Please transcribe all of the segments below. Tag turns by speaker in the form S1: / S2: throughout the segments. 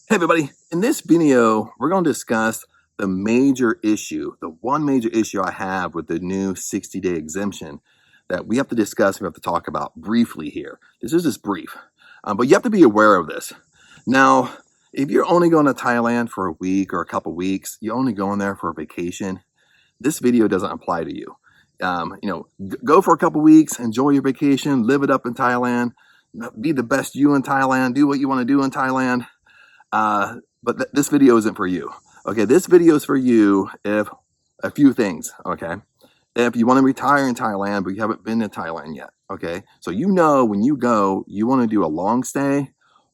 S1: Hey everybody, in this video, we're going to discuss the major issue, the one major issue I have with the new 60-day exemption that we have to discuss, we have to talk about briefly here. This is just brief, but you have to be aware of this. Now, if you're only going to Thailand for a week or a couple weeks, you're only going there for a vacation, this video doesn't apply to you. Go for a couple weeks, enjoy your vacation, live it up in Thailand, be the best you in Thailand, do what you want to do in Thailand. But this video isn't for you. Okay, this video is for you if a few things. Okay, if you want to retire in Thailand but you haven't been to Thailand yet. Okay, so when you go, you want to do a long stay,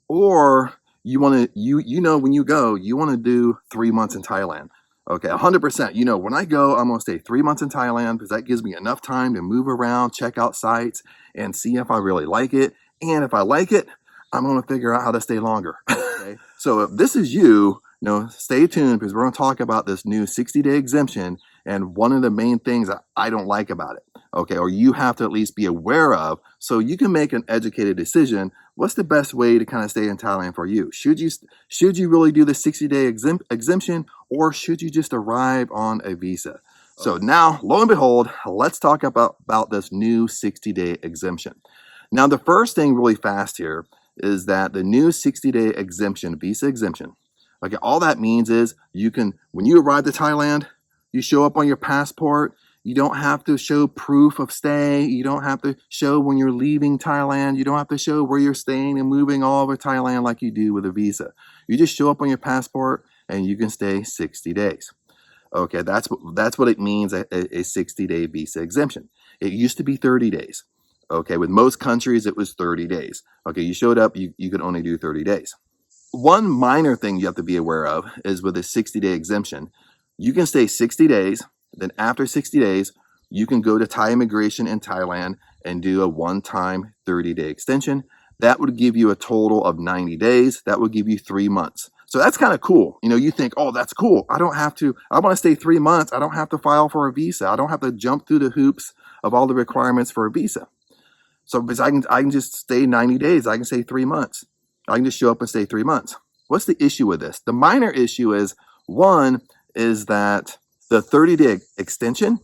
S1: or you want to when you go, you want to do 3 months in Thailand. Okay, 100%. When I go, I'm gonna stay 3 months in Thailand because that gives me enough time to move around, check out sites, and see if I really like it. And if I like it, I'm gonna figure out how to stay longer. Okay? So if this is you, stay tuned because we're going to talk about this new 60-day exemption and one of the main things that I don't like about it, okay, or you have to at least be aware of so you can make an educated decision. What's the best way to kind of stay in Thailand for you? Should you really do the 60-day exemption, or should you just arrive on a visa? So now, lo and behold, let's talk about this new 60-day exemption. Now, the first thing really fast here is that the new 60-day exemption, visa exemption, okay, all that means is when you arrive to Thailand, you show up on your passport, you don't have to show proof of stay, you don't have to show when you're leaving Thailand, you don't have to show where you're staying and moving all over Thailand like you do with a visa. You just show up on your passport and you can stay 60 days. Okay, that's what it means, a 60-day visa exemption. It used to be 30 days. Okay, with most countries, it was 30 days. Okay, you showed up, you could only do 30 days. One minor thing you have to be aware of is with a 60-day exemption, you can stay 60 days, then after 60 days, you can go to Thai immigration in Thailand and do a one-time 30-day extension. That would give you a total of 90 days. That would give you 3 months. So that's kind of cool. You think, oh, that's cool. I want to stay 3 months. I don't have to file for a visa. I don't have to jump through the hoops of all the requirements for a visa. So because I can just stay 90 days. I can stay 3 months. I can just show up and stay 3 months. What's the issue with this? The minor issue is, one, is that the 30-day extension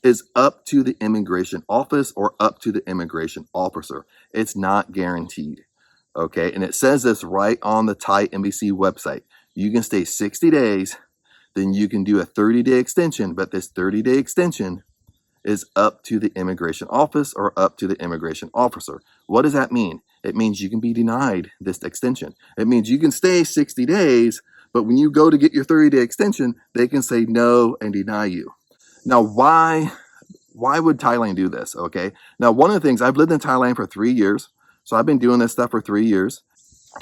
S1: is up to the immigration office or up to the immigration officer. It's not guaranteed. Okay, and it says this right on the Thai embassy website. You can stay 60 days, then you can do a 30-day extension, but this 30-day extension is up to the immigration office or up to the immigration officer. What does that mean? It means you can be denied this extension. It means you can stay 60 days, but when you go to get your 30-day extension, they can say no and deny you. Now, why would Thailand do this? Okay. Now, one of the things, I've lived in Thailand for 3 years, so I've been doing this stuff for 3 years,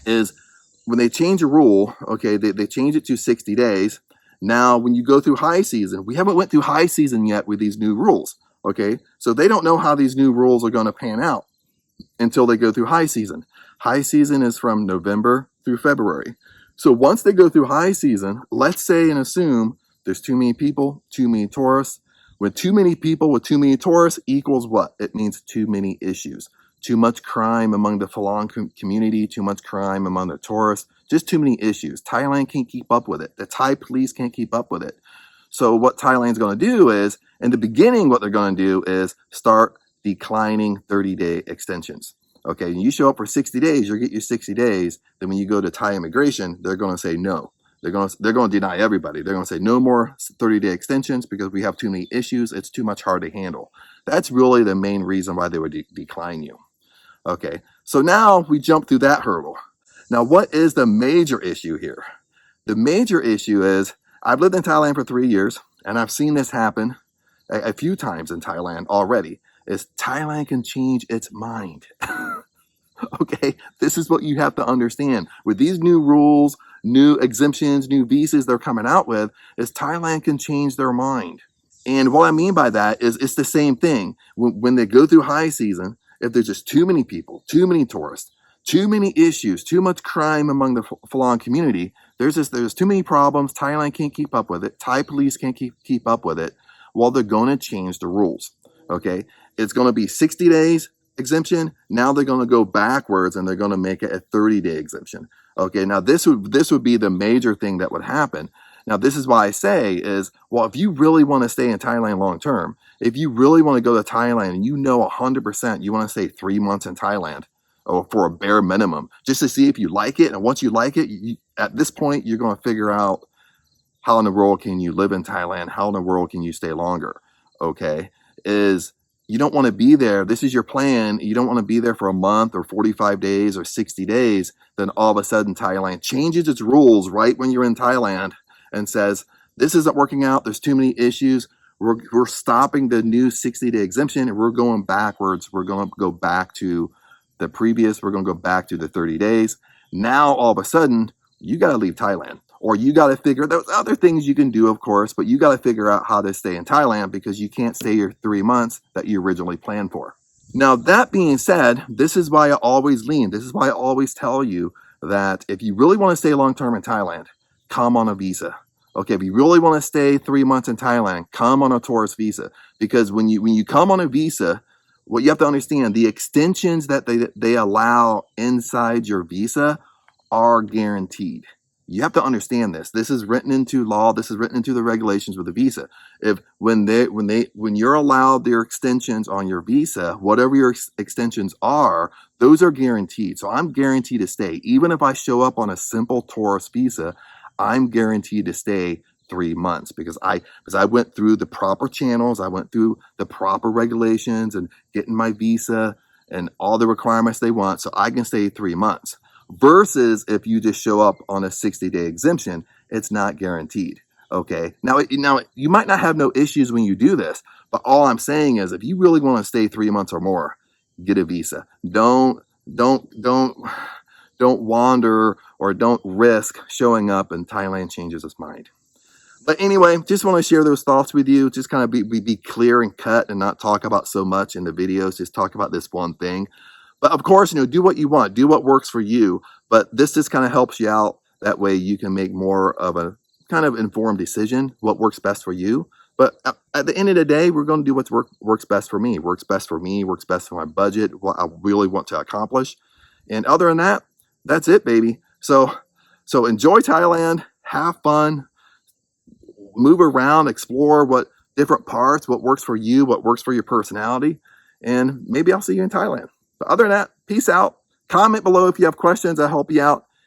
S1: is when they change a rule, okay, they change it to 60 days. Now, when you go through high season, we haven't went through high season yet with these new rules, okay? So they don't know how these new rules are going to pan out until they go through high season. High season is from November through February. So once they go through high season, let's say and assume there's too many people, too many tourists. With too many people with too many tourists equals what? It means too many issues. Too much crime among the Falang community, too much crime among the tourists, just too many issues. Thailand can't keep up with it. The Thai police can't keep up with it. So what Thailand's going to do is, in the beginning, what they're going to do is start declining 30-day extensions. Okay, you show up for 60 days, you'll get your 60 days. Then when you go to Thai immigration, they're going to say no. They're going to deny everybody. They're going to say no more 30-day extensions because we have too many issues. It's too much hard to handle. That's really the main reason why they would decline you. Okay, so now we jump through that hurdle. Now, what is the major issue here? The major issue is, I've lived in Thailand for 3 years, and I've seen this happen a few times in Thailand already, is Thailand can change its mind. Okay, this is what you have to understand. With these new rules, new exemptions, new visas they're coming out with, is Thailand can change their mind. And what I mean by that is it's the same thing. When they go through high season, if there's just too many people, too many tourists, too many issues, too much crime among the Falang community, there's too many problems. Thailand can't keep up with it. Thai police can't keep up with it. Well, they're going to change the rules. Okay, it's going to be 60 days exemption. Now they're going to go backwards and they're going to make it a 30-day exemption. Okay, now this would be the major thing that would happen. Now, this is why I say is, well, if you really want to stay in Thailand long term, if you really want to go to Thailand and you know 100% you want to stay 3 months in Thailand, or for a bare minimum, just to see if you like it. And once you like it, at this point, you're going to figure out how in the world can you live in Thailand? How in the world can you stay longer? Okay, is you don't want to be there. This is your plan. You don't want to be there for a month or 45 days or 60 days. Then all of a sudden, Thailand changes its rules right when you're in Thailand and says, this isn't working out. There's too many issues. We're stopping the new 60-day exemption and we're going backwards. We're going to go back to the previous. We're going to go back to the 30 days. Now, all of a sudden, you got to leave Thailand. Or you got to figure, there's other things you can do, of course, but you got to figure out how to stay in Thailand because you can't stay your 3 months that you originally planned for. Now, that being said, this is why I always lean. This is why I always tell you that if you really want to stay long-term in Thailand, come on a visa. Okay, if you really want to stay 3 months in Thailand, come on a tourist visa. Because when you come on a visa, what you have to understand, the extensions that they allow inside your visa are guaranteed. You have to understand this. This is written into law. This is written into the regulations with the visa. If when you're allowed their extensions on your visa, whatever your extensions are, those are guaranteed. So I'm guaranteed to stay. Even if I show up on a simple tourist visa, I'm guaranteed to stay 3 months because I went through the proper channels. I went through the proper regulations and getting my visa and all the requirements they want. So I can stay 3 months. Versus if you just show up on a 60-day exemption, it's not guaranteed. Okay. Now you might not have no issues when you do this, but all I'm saying is if you really want to stay 3 months or more, get a visa. Don't wander or don't risk showing up and Thailand changes its mind. But anyway, just want to share those thoughts with you. Just kind of be clear and cut and not talk about so much in the videos. Just talk about this one thing. But of course, do what you want, do what works for you. But this just kind of helps you out. That way you can make more of a kind of informed decision, what works best for you. But at the end of the day, we're going to do what works best for me, works best for me, works best for my budget, what I really want to accomplish. And other than that, that's it, baby. So enjoy Thailand, have fun, move around, explore what different parts, what works for you, what works for your personality. And maybe I'll see you in Thailand. But other than that, peace out. Comment below if you have questions. I'll help you out.